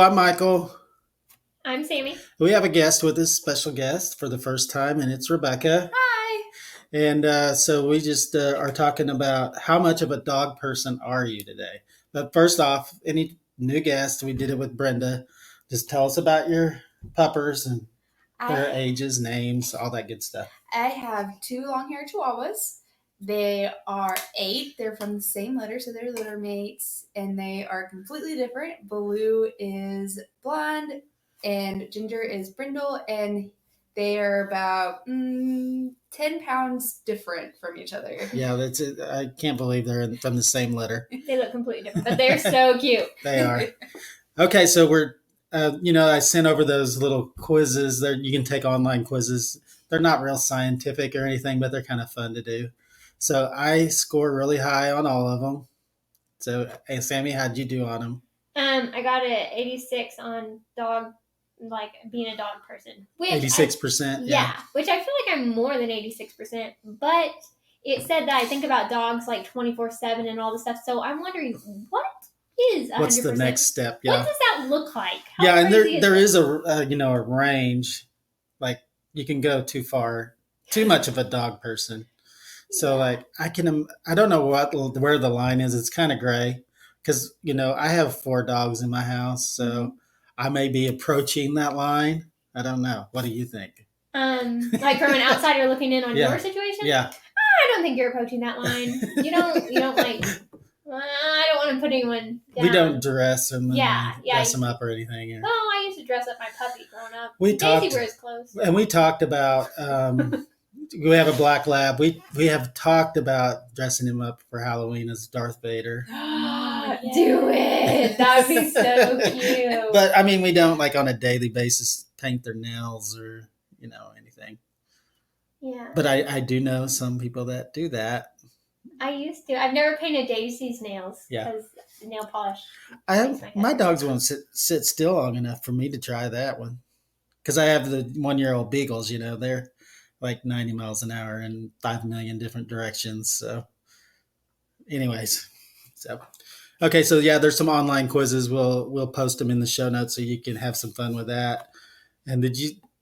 I'm Michael. I'm Sammy. We have a guest with us, special guest for the first time, and it's Rebecca. Hi. And so we just are talking about how much of a dog person are you today? But first off, any new guests, we did it with Brenda. Just tell us about your puppers and their ages, names, all that good stuff. I have two long-haired Chihuahuas. They are 8. They're from the same litter, so they're litter mates, and they are completely different. Balu is blonde, and Ginger is brindle, and they are about 10 pounds different from each other. Yeah, that's it. I can't believe they're from the same litter. They look completely different, but they're so cute. They are. Okay, so we're, I sent over those little quizzes. You can take online quizzes. They're not real scientific or anything, but they're kind of fun to do. So I score really high on all of them. So, hey, Sammy, how'd you do on them? I got an 86 on dog, like being a dog person. 86%? Yeah, which I feel like I'm more than 86%, but it said that I think about dogs like 24/7 and all this stuff. So I'm wondering, what is 100%? What's the next step? Yeah. What does that look like? Yeah, and there is a range. Like you can go too far, too much of a dog person. So like I don't know where the line is. It's kind of gray because I have 4 dogs in my house, so I may be approaching that line. I don't know. What do you think? Like from an outsider looking in on your situation? Yeah. I don't think you're approaching that line. You don't like. I don't want to put anyone down. We don't dress them. Dress them up or anything. Well, I used to dress up my puppy growing up. Daisy wears clothes. And we talked about. We have a black lab. We have talked about dressing him up for Halloween as Darth Vader. Do it. That would be so cute. But I mean, we don't like on a daily basis paint their nails or anything. Yeah. But I do know some people that do that. I used to. I've never painted Daisy's nails. Yeah. Because nail polish. My dogs won't sit still long enough for me to try that one. Because I have the 1-year-old beagles. They're like 90 miles an hour in 5 million different directions. So, anyways, okay. So yeah, there's some online quizzes. We'll post them in the show notes so you can have some fun with that. And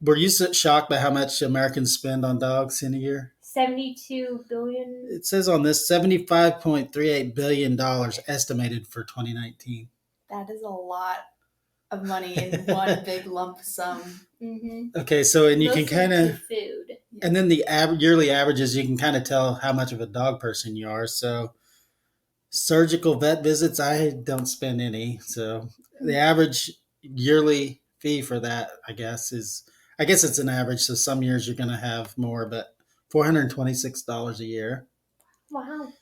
were you shocked by how much Americans spend on dogs in a year? 72 billion. It says on this $75.38 billion estimated for 2019. That is a lot of money in one big lump sum. Mm-hmm. Okay, so and you Mostly can kind of food, and then the yearly averages, you can kind of tell how much of a dog person you are. So surgical vet visits, I don't spend any. So the average yearly fee for that, I guess it's an average. So some years you're going to have more, but $426 a year. Wow.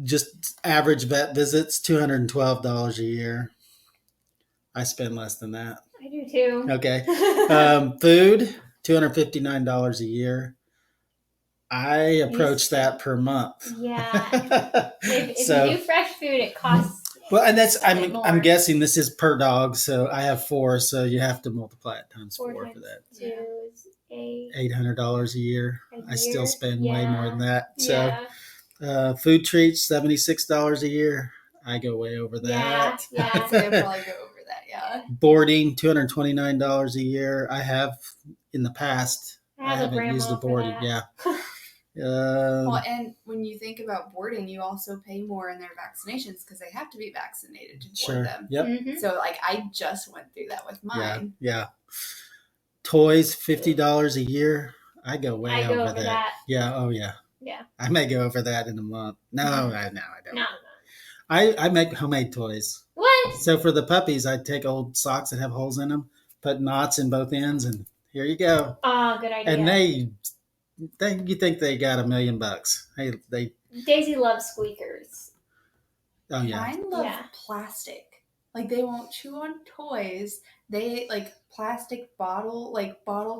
Just average vet visits, $212 a year. I spend less than that. I do too. Okay. Food, $259 a year. I approach that per month. Yeah. If you do fresh food, it costs. Well, and I'm guessing this is per dog, so I have 4, so you have to multiply it times 4 for that. 2 is $800 a year. I still spend way more than that. Yeah. So, food treats, $76 a year. I go way over that. Yeah. I'd say I'd probably go over that. Yeah. Boarding, $229 a year. I have in the past. I haven't used the boarding. Yeah. Well, and when you think about boarding, you also pay more in their vaccinations because they have to be vaccinated to board them. Yep. Mm-hmm. So, I just went through that with mine. Yeah. Toys, $50 a year. I go way over that. Yeah. Oh, yeah. Yeah. I may go over that in a month. No, I don't. No. I make homemade toys. What? So for the puppies, I take old socks that have holes in them, put knots in both ends, and here you go. Oh, good idea. And you think they got $1 million? Hey, Daisy loves squeakers. Oh yeah. Mine love plastic. Like they won't chew on toys. They like plastic bottle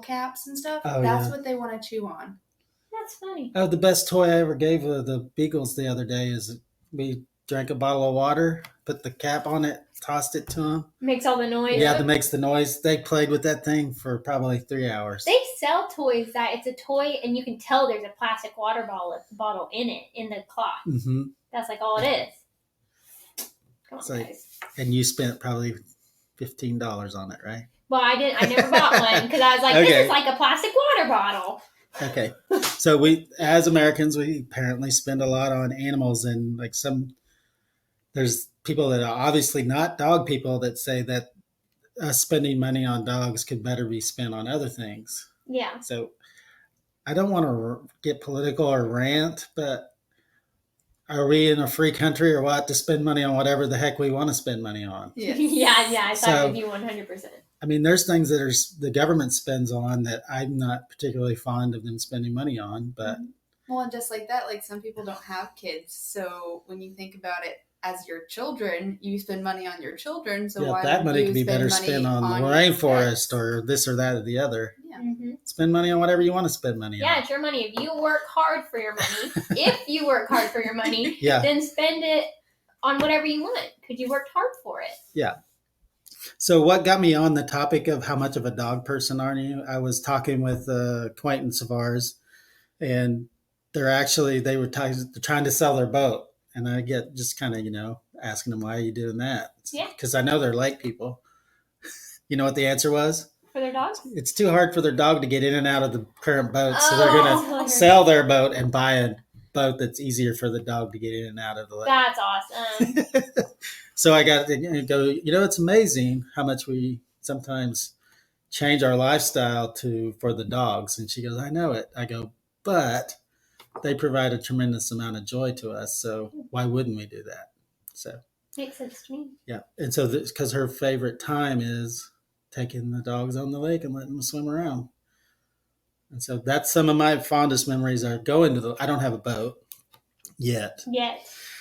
caps and stuff. Oh, That's what they want to chew on. That's funny. Oh, the best toy I ever gave the beagles the other day is we drank a bottle of water, put the cap on it, tossed it to them. Makes all the noise. Yeah, that makes the noise. They played with that thing for probably 3 hours. They sell toys that it's a toy and you can tell there's a plastic water bottle in it, in the cloth. Mm-hmm. That's like all it is. Come on, like, guys. And you spent probably $15 on it, right? Well, I never bought one because I was like, Okay. this is like a plastic water bottle. Okay. So we, as Americans, we apparently spend a lot on animals, and like there's people that are obviously not dog people that say that spending money on dogs could better be spent on other things. Yeah. So I don't want to get political or rant, but are we in a free country or what to spend money on whatever the heck we want to spend money on? Yes. yeah, I side So- with you 100%. I mean, there's things that the government spends on that I'm not particularly fond of them spending money on, but Well, and just like that, like some people don't have kids, so when you think about it as your children, you spend money on your children. So yeah, why that would money you could be spend better money spent on the your rainforest pets? or this or that or the other. Yeah. Mm-hmm. Spend money on whatever you want to spend money Yeah, on. it's your money. If you work hard for your money, money, Yeah. then spend it on whatever you want because you worked hard for it. Yeah. So what got me on the topic of how much of a dog person are you? I was talking with an acquaintance of ours, and they were trying to sell their boat, and I get just kind of asking them, why are you doing that? Yeah. Because I know they're lake people. You know what the answer was? For their dogs? It's too hard for their dog to get in and out of the current boat, so they're Oh. going to sell their boat and buy a boat that's easier for the dog to get in and out of the lake. That's awesome. So I got to go, it's amazing how much we sometimes change our lifestyle for the dogs. And she goes, I know it. I go, but they provide a tremendous amount of joy to us. So why wouldn't we do that? So, Makes sense to me. yeah. And so because her favorite time is taking the dogs on the lake and letting them swim around. And so that's some of my fondest memories are going to I don't have a boat yet.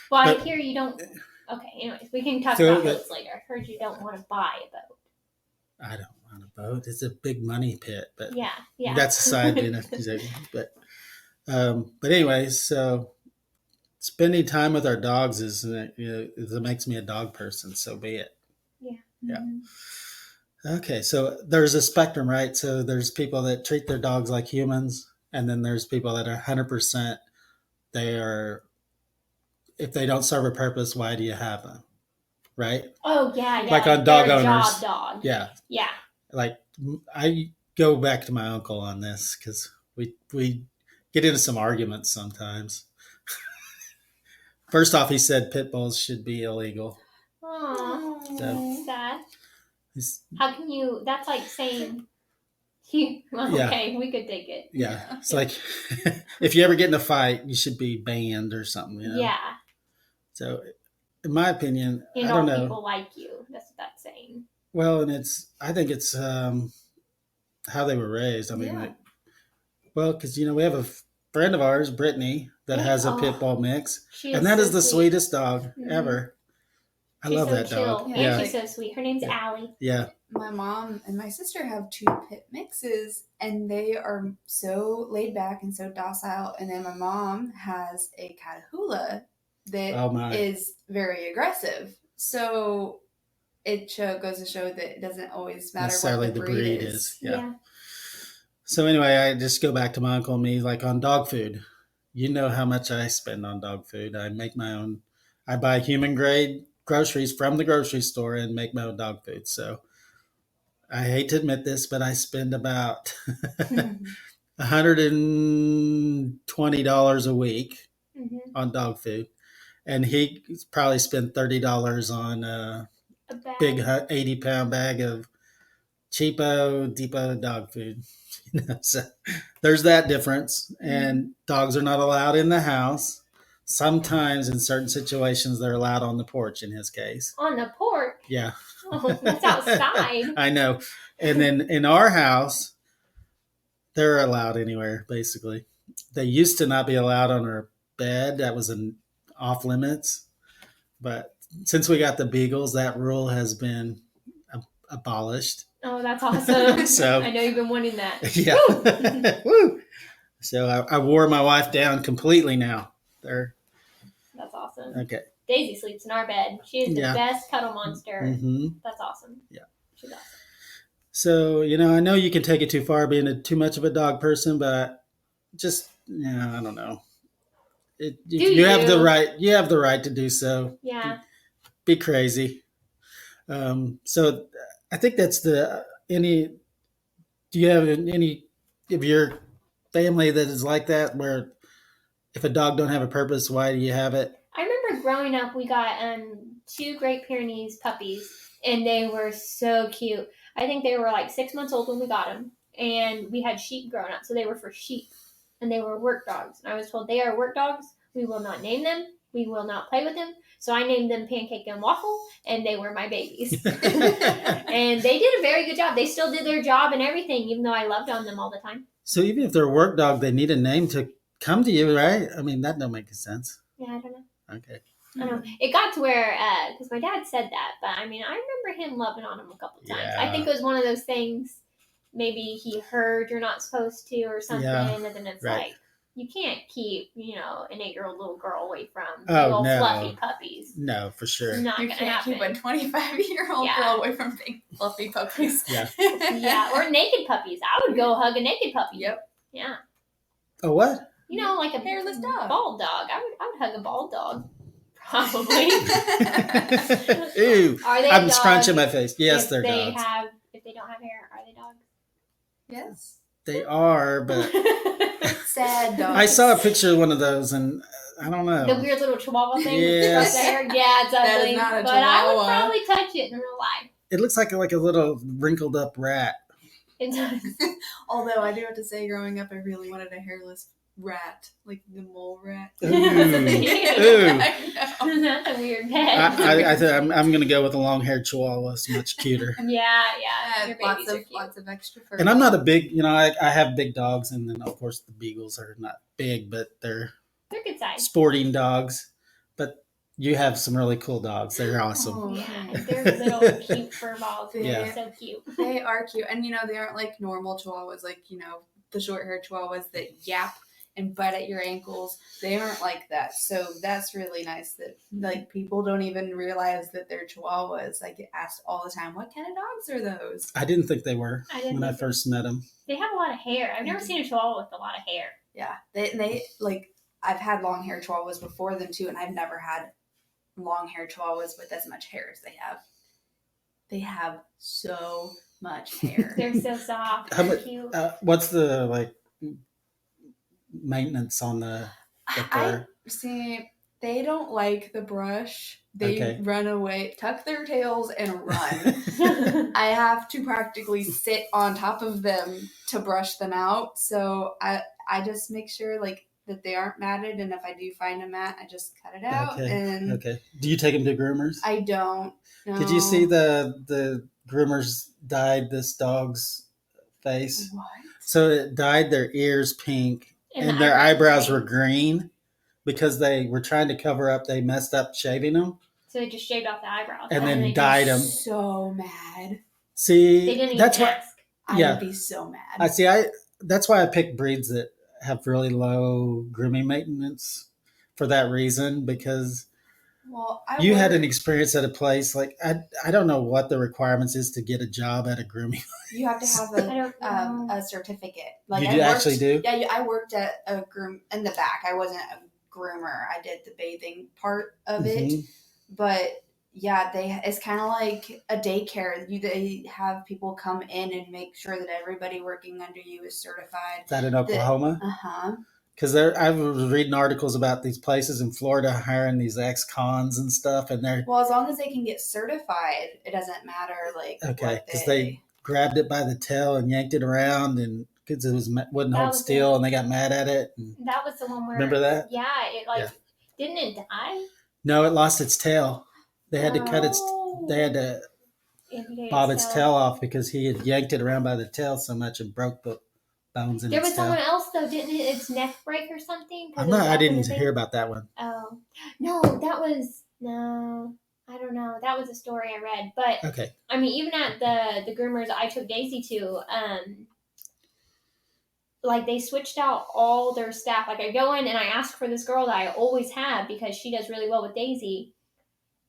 Well, I But- hear you don't. Okay, anyways, we can talk So about the- boats later. I heard you don't want to buy a boat. I don't want a boat. It's a big money pit, but Yeah. that's a side but anyways, so spending time with our dogs it makes me a dog person. So be it. Yeah. Mhm. Okay, so there's a spectrum, right? So there's people that treat their dogs like humans, and then there's people that are 100%. If they don't serve a purpose, why do you have them? Right? Oh yeah. Like on dog they're a owners. Job dog. Yeah. Yeah. Like I go back to my uncle on this because we get into some arguments sometimes. First off, he said pit bulls should be illegal. Aw, So- sad. He's- How can you? That's like saying. Okay, we could take it. yeah, it's like if you ever get in a fight, you should be banned or something. Yeah. So, in my opinion, And I all don't know. people like you. That's what that's saying. Well, and I think it's how they were raised. I mean, Yeah. because we have a friend of ours, Brittany, that Yeah. has a Oh. pit bull mix, She and that so is the sweet. sweetest dog Mhm. ever. I She's love so that chill. dog. And Yeah, she's so sweet. Her name's Yeah. Allie. yeah. My mom and my sister have 2 pit mixes, and they are so laid back and so docile. And then my mom has a Catahoula that Oh my. is very aggressive. So it goes to show that it doesn't always matter Necessarily what the the breed breed is. is. Yeah. So anyway, I just go back to my uncle and me, like on dog food. You know how much I spend on dog food. I make my own. I buy human grade groceries from the grocery store and make my own dog food. So I hate to admit this, but I spend about $120 a week Mm-hmm. on dog food, and he probably spent $30 on a A bag. big 80-pound bag of cheapo depot dog food. So there's that difference, and dogs are not allowed in the house. Sometimes in certain situations they're allowed on the porch. In his case, On the porch. yeah. Oh, that's outside. I know. And then in our house, they're allowed anywhere, basically. They used to not be allowed on our bed. That was off limits. But since we got the beagles, that rule has been abolished. Oh, that's awesome. So- I know you've been wanting that. Yeah. Woo! So I wore my wife down completely now. They're That's awesome. okay. Daisy sleeps in our bed. She is the Yeah. best cuddle monster. Hmm. That's awesome. Yeah. She's awesome. So, I know you can take it too far being too much of a dog person, but just, I don't know. You have the you? right. You have the right to do so. Yeah. Be crazy. So I think that's the any. Do you have any of your family that is like that, where if a dog don't have a purpose, why do you have it? I remember growing up, we got two Great Pyrenees puppies, and they were so cute. I think they were like 6 months old when we got them, and we had sheep growing up, so they were for sheep, and they were work dogs. And I was told they are work dogs. We will not name them. We will not play with them. So I named them Pancake and Waffle, and they were my babies. And they did a very good job. They still did their job and everything, even though I loved on them all the time. So even if they're a work dog, they need a name to come to you, right? I mean, that don't make sense. Yeah, I don't know. Okay. I don't know. It got to where, because my dad said that, but I mean, I remember him loving on him a couple times. Yeah. I think it was one of those things, maybe he heard you're not supposed to or something, and then it's like, you can't keep, an 8-year-old little girl away from little fluffy puppies. No, for sure. Not you gonna can't happen. keep a 25-year-old girl away from big fluffy puppies. Yeah. Yeah, or naked puppies. I would go hug a naked puppy. Yep. Yeah. Oh, what? Like a hairless dog. Bald dog. I would hug a bald dog. Probably. Ew. Are they I'm dogs scrunching my face. Yes, they're dogs. If they don't have hair, are they dogs? Yes. They are, but Sad dogs. I saw a picture of one of those, and I don't know. The weird little chihuahua thing Yes. with the hair. Yeah, it's That ugly. is not a but I would chihuahua. probably touch it in real life. It looks like a little wrinkled up rat. It does. Although I do have to say, growing up, I really wanted a hairless rat, like the mole rat. Ooh. I know. That's a weird pet. I'm going to go with a long-haired Chihuahua. It's much cuter. Yeah. Your Lots babies are of cute. extra fur. And I'm not a big, I have big dogs, and then of course the Beagles are not big, but they're good size. sporting dogs. But you have some really cool dogs. They're awesome. Oh, Yeah, they're little cute fur balls. Yeah. They're so cute. They are cute, and they aren't like normal Chihuahuas, like the short-haired Chihuahuas that yap and bite at your ankles. They aren't like that. So that's really nice that like people don't even realize that they're Chihuahuas. I get asked all the time, what kind of dogs are those? I didn't think they were when I first met them. They have a lot of hair. I've never seen a chihuahua with a lot of hair. Yeah. They like, I've had long-haired Chihuahuas before them too, and I've never had long-haired Chihuahuas with as much hair as they have. They have so much hair. They're so soft. How They're much? cute. What's the maintenance on the fur? See, they don't like the brush. They run away, tuck their tails, and run. I have to practically sit on top of them to brush them out. So I just make sure like that they aren't matted, and if I do find a mat, I just cut it out. Okay. Do you take them to groomers? I don't. No. Did you see the groomers dyed this dog's face? What? So it dyed their ears pink and their eyebrows were green because they were trying to cover up. They messed up shaving them. So they just shaved off the eyebrows. And then dyed them. So mad. See, they didn't that's even why. ask. I'd be so mad. That's why I pick breeds that have really low grooming maintenance for that reason, because you had an experience at a place like I don't know what the requirements is to get a job at a grooming. You have to have a certificate. Like you actually do? Yeah, I worked at a groom in the back. I wasn't a groomer. I did the bathing part of it, but yeah, it's kind of like a daycare. They have people come in and make sure that everybody working under you is certified. Is that in Oklahoma? Because I was reading articles about these places in Florida hiring these ex-cons and stuff, and they're as long as they can get certified, it doesn't matter. Like because they grabbed it by the tail and yanked it around, and because it wouldn't hold still, and they got mad at it. And that was the one where remember that? Yeah, didn't it die? No, it lost its tail. They had to cut its. They had to bob its tail off because he had yanked it around by the tail so much and broke the bones in its tail. There was someone else though, didn't its neck break or something? I didn't hear about that one. Oh no, I don't know. That was a story I read, but okay. I mean, even at the groomers I took Daisy to, like they switched out all their staff. Like I go in and I ask for this girl that I always have because she does really well with Daisy.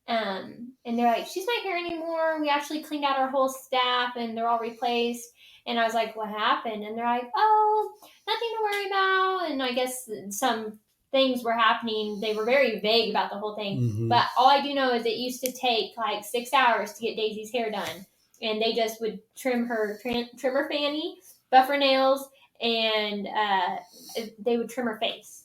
And they're like, she's not here anymore. We actually cleaned out our whole staff and they're all replaced. And I was like, what happened? And they're like, oh, nothing to worry about. And I guess some things were happening. They were very vague about the whole thing. Mm-hmm. But all I do know is it used to take like 6 hours to get Daisy's hair done. and they just would trim her fanny, buff her nails, and they would trim her face.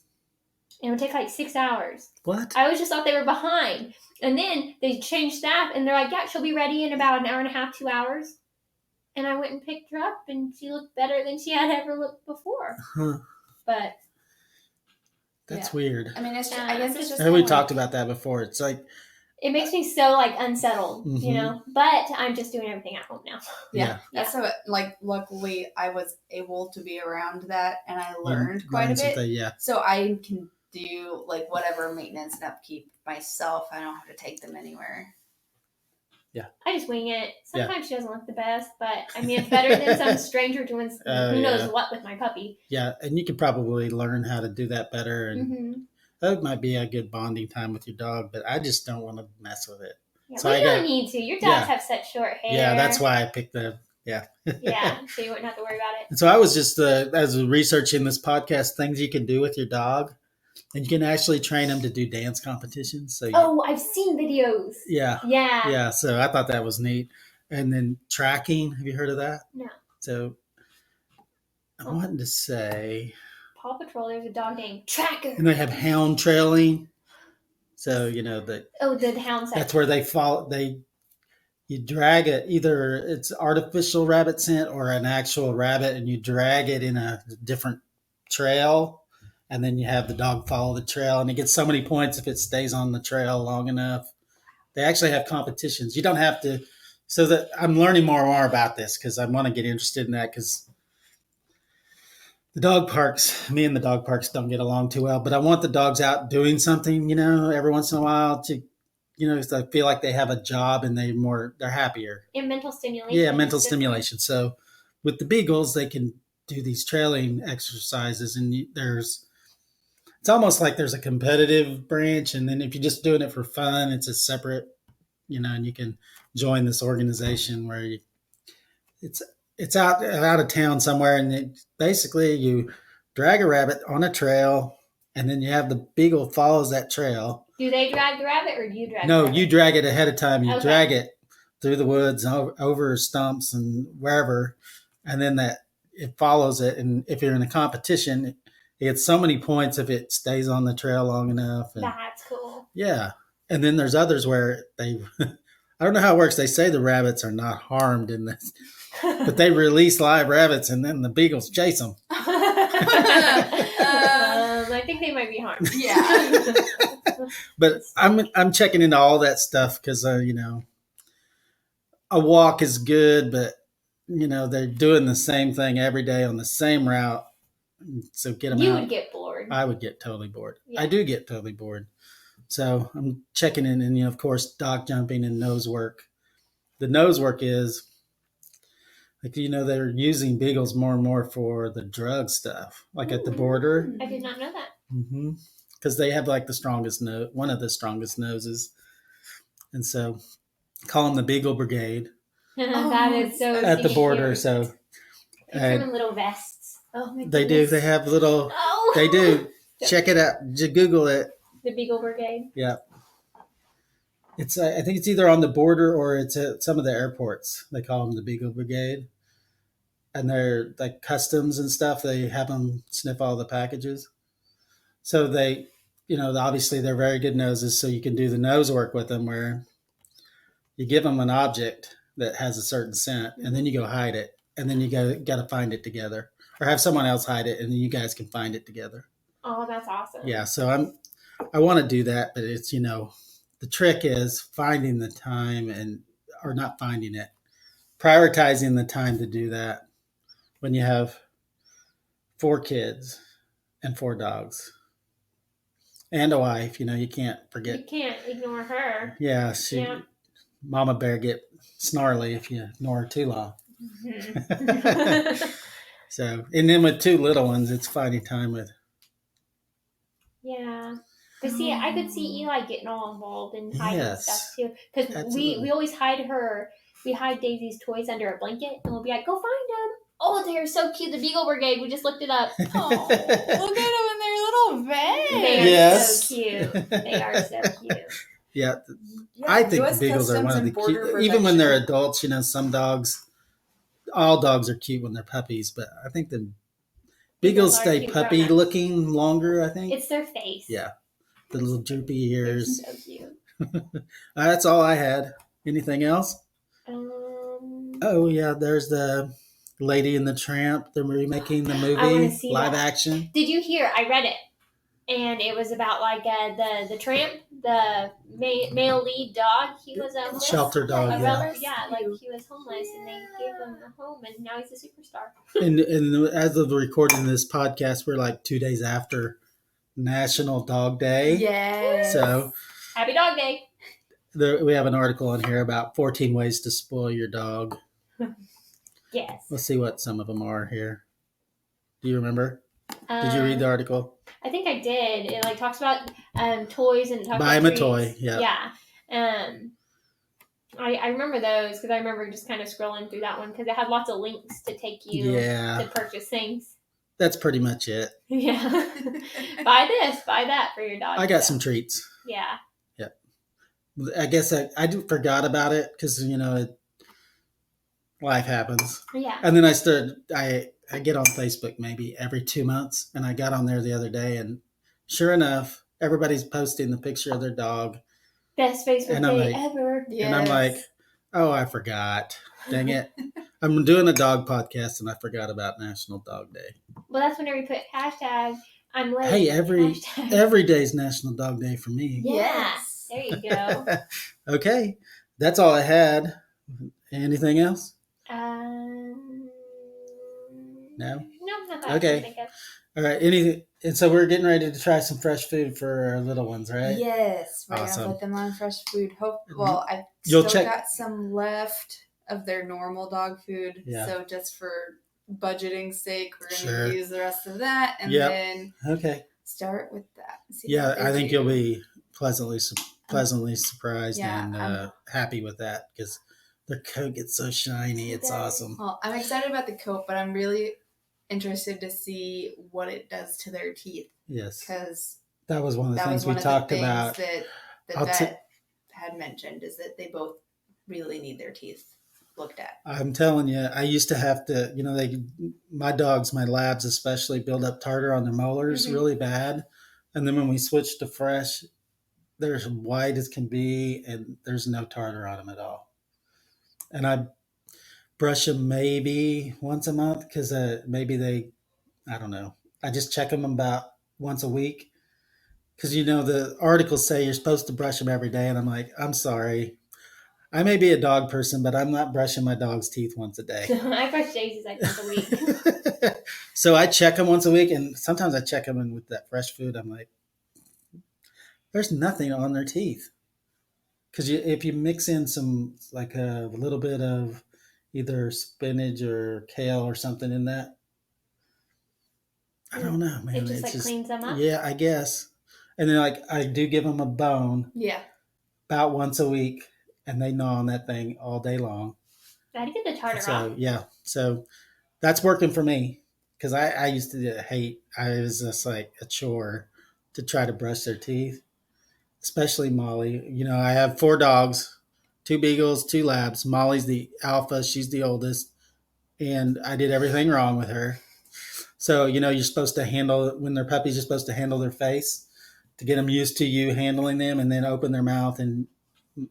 And it would take like 6 hours. What? I always just thought they were behind. And then they changed staff, and they're like, yeah, she'll be ready in about an hour and a half, 2 hours. And I went and picked her up, and she looked better than she had ever looked before. Huh. But that's weird. I mean, I guess it's just. And we talked about that before. It's like it makes me so like unsettled, you know. But I'm just doing everything at home now. Yeah. That's so like luckily I was able to be around that, and I learned quite a bit. So I can do like whatever maintenance and upkeep myself. I don't have to take them anywhere. Yeah. I just wing it. Sometimes she doesn't look the best, but I mean, it's better than some stranger doing who knows what with my puppy. Yeah, and you could probably learn how to do that better. And that might be a good bonding time with your dog, but I just don't want to mess with it. Yeah, so you don't need to. Your dogs have such short hair. Yeah, that's why I picked the, yeah, so you wouldn't have to worry about it. And so I was just, as researching this podcast, things you can do with your dog. And you can actually train them to do dance competitions. So I've seen videos. Yeah. Yeah. Yeah. So I thought that was neat. And then tracking. Have you heard of that? No. So I wanted to say Paw Patrol, there's a dog named Tracker. And they have hound trailing. So, you know, the hound that's where they follow. You drag it, either it's artificial rabbit scent or an actual rabbit, and you drag it in a different trail. And then you have the dog follow the trail, and it gets so many points if it stays on the trail long enough. They actually have competitions. You don't have to. So that I'm learning more and more about this because I want to get interested in that because me and the dog parks don't get along too well. But I want the dogs out doing something, you know, every once in a while to, you know, to feel like they have a job and they're happier. And mental stimulation. Yeah, mental stimulation. So with the beagles, they can do these trailing exercises, and it's almost like there's a competitive branch, and then if you're just doing it for fun, it's a separate, you know, and you can join this organization where it's out of town somewhere, and basically you drag a rabbit on a trail, and then you have the beagle follows that trail. Do they drag the rabbit, or do you drag? No, you drag it ahead of time. You drag it through the woods, over stumps, and wherever, and then it follows it. And if you're in a competition, it gets so many points if it stays on the trail long enough. And, that's cool. Yeah. And then there's others where I don't know how it works. They say the rabbits are not harmed in this, but they release live rabbits and then the beagles chase them. I think they might be harmed. Yeah. But I'm checking into all that stuff because, you know, a walk is good, but, you know, they're doing the same thing every day on the same route. So get them out. You would get bored. I would get totally bored. Yeah. I do get totally bored. So I'm checking in, and, you know, of course, dog jumping and nose work. The nose work is, like, you know, they're using beagles more and more for the drug stuff, like at the border. I did not know that. Because they have like one of the strongest noses. And so call them the Beagle Brigade. That is so at the border. So they come in little vests. Oh my goodness. They do. They have little. Oh. They do. Check it out. Just Google it. The Beagle Brigade. Yeah. It's. I think it's either on the border or it's at some of the airports. They call them the Beagle Brigade, and they're like customs and stuff. They have them sniff all the packages. So they, you know, obviously they're very good noses. So you can do the nose work with them, where you give them an object that has a certain scent, and then you go hide it, and then you got to find it together, or have someone else hide it, and then you guys can find it together. Oh, that's awesome. Yeah, so I want to do that, but it's, you know, the trick is finding the time or not finding it, prioritizing the time to do that when you have 4 kids and 4 dogs and a wife. You know, you can't forget. You can't ignore her. Yeah, Mama Bear get snarly if you ignore her too long. So, and then with 2 little ones, it's finding time with. Yeah. But see, I could see Eli getting all involved and hiding stuff too. Because we always hide her. We hide Daisy's toys under a blanket, and we'll be like, go find them. Oh, they're so cute. The Beagle Brigade. We just looked it up. Oh, look at them in their little vest. They are so cute. They are so cute. Yeah, Yeah, I think U.S. beagles are Customs one of the and Border cute. Even when they're Protection. adults, some dogs, all dogs are cute when they're puppies, but I think the Beagles beagles are stay cute puppy grown-ups. looking longer. I think. It's their face. Yeah, the little droopy They're ears. so cute. That's all I had. Anything else? Um, Oh yeah, there's the Lady and the Tramp. They're remaking the I want to movie see live that. action. Did you hear? I read it, and it was about like the tramp, the male lead dog. He was homeless. Shelter dog. A Yeah. rubber, yeah, like he was homeless, and they gave him a home, and now he's a superstar. And as of the recording of this podcast, we're like 2 days after National Dog Day. Yes. So Happy Dog Day. we have an article on here about 14 ways to spoil your dog. Yes. Let's see what some of them are here. Do you remember? Did you read the article? I think I did. It like talks about toys and talks Buy about him a toy. Yeah. Yeah. I remember those because I remember just kind of scrolling through that one because it had lots of links to take you to purchase things. That's pretty much it. Yeah. Buy this, buy that for your dog. I got some treats. Yeah. Yeah. I guess I forgot about it because, life happens. Yeah. And then I get on Facebook maybe every 2 months, and I got on there the other day, and sure enough, everybody's posting the picture of their dog. Best Facebook day ever. Yes. And I'm like, oh, I forgot. Dang it. I'm doing a dog podcast, and I forgot about National Dog Day. Well, that's whenever you put hashtag I'm late. Hey, hashtag. every day's National Dog Day for me. Yes. There you go. Okay. That's all I had. Anything else? No? No, not that Okay. I can think of. All right. And so we're getting ready to try some fresh food for our little ones, right? Yes, we're Awesome. gonna put them on fresh food. I've You'll still check- got some left of their normal dog food. Yeah. So just for budgeting's sake, we're gonna Sure. use the rest of that and Yep. then Okay. start with that. See Yeah, how I they think do. you'll be pleasantly surprised Yeah, and happy with that because their coat gets so shiny. It's awesome. Well, I'm excited about the coat, but I'm really interested to see what it does to their teeth Yes. because That was one of the that things was we one talked of the about. things that the I'll vet had mentioned is that they both really need their teeth looked at. I'm telling you, I used to have to, my dogs, my labs especially, build up tartar on their molars really bad. And then when we switched to fresh, they're as white as can be, and there's no tartar on them at all. And I brush them maybe once a month because maybe I don't know. I just check them about once a week because, the articles say you're supposed to brush them every day. And I'm like, I'm sorry. I may be a dog person, but I'm not brushing my dog's teeth once a day. I brush Daisy's like once a week. So I check them once a week, and sometimes I check them with that fresh food. I'm like, there's nothing on their teeth. Because if you mix in some, like a little bit of either spinach or kale or something in that, I don't know, man. It just cleans them up? Yeah, I guess. And then I do give them a bone. Yeah. About once a week, and they gnaw on that thing all day long. How to get the tartar off? Yeah. So that's working for me because I used to hate. I was just like a chore to try to brush their teeth, especially Molly. I have 4 dogs, 2 beagles, 2 labs. Molly's the alpha; she's the oldest, and I did everything wrong with her. So you're supposed to handle when they're puppies. You're supposed to handle their face to get them used to you handling them, and then open their mouth and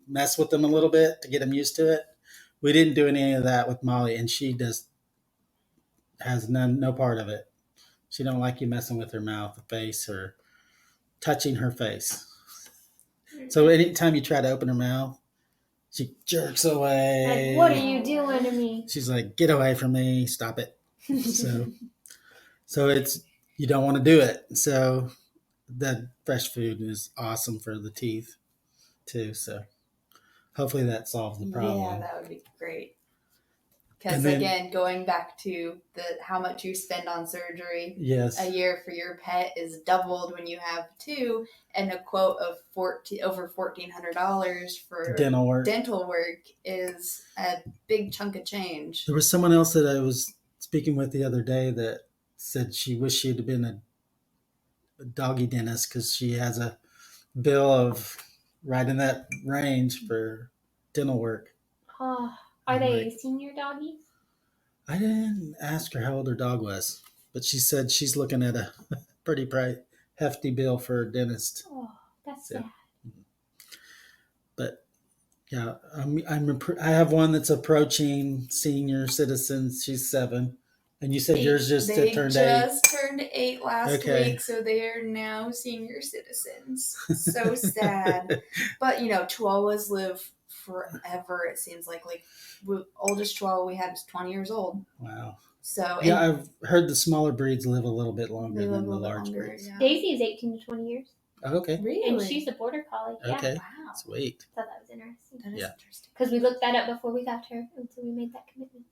mess with them a little bit to get them used to it. We didn't do any of that with Molly, and she has no part of it. She don't like you messing with her mouth, or face, or touching her face. So anytime you try to open her mouth, she jerks away. Like, what are you doing to me? She's like, get away from me, stop it. So it's you don't want to do it. So that fresh food is awesome for the teeth too. So hopefully that solves the problem. Yeah, that would be great. Because And then- again, going back to how much you spend on surgery Yes. a year for your pet is doubled when you have 2, and a quote of over $1,400 for Dental work. is a big chunk of change. There was someone else that I was speaking with the other day that said she wished she'd have been a doggy dentist because she has a bill of right in that range for dental work. Are I'm they like, senior doggies? I didn't ask her how old her dog was, but she said she's looking at a pretty hefty bill for a dentist. Oh, that's Yeah. sad. But yeah, I have one that's approaching senior citizen. She's 7, and you said yours just They turned 8. just turned 8 last Okay. week, so they are now senior citizens. So sad. But Chihuahuas live forever. It seems like oldest Chihuahua we had was 20 years old. Wow. So Yeah, I've heard the smaller breeds live a little bit longer they live than a the little bit large longer. breeds. Yeah. Daisy is 18 to 20 years. Oh, okay. Really? And she's a border collie. Yeah. Okay. Wow. Sweet. Thought that was interesting. That is Yeah. interesting. Because we looked that up before we got her until we made that commitment.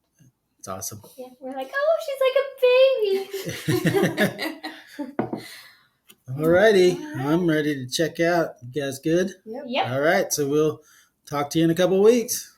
It's awesome. Yeah, we're like, oh, she's like a baby. Alrighty. All right. I'm ready to check out. You guys good? Yep. Yep. All right. So we'll talk to you in a couple of weeks.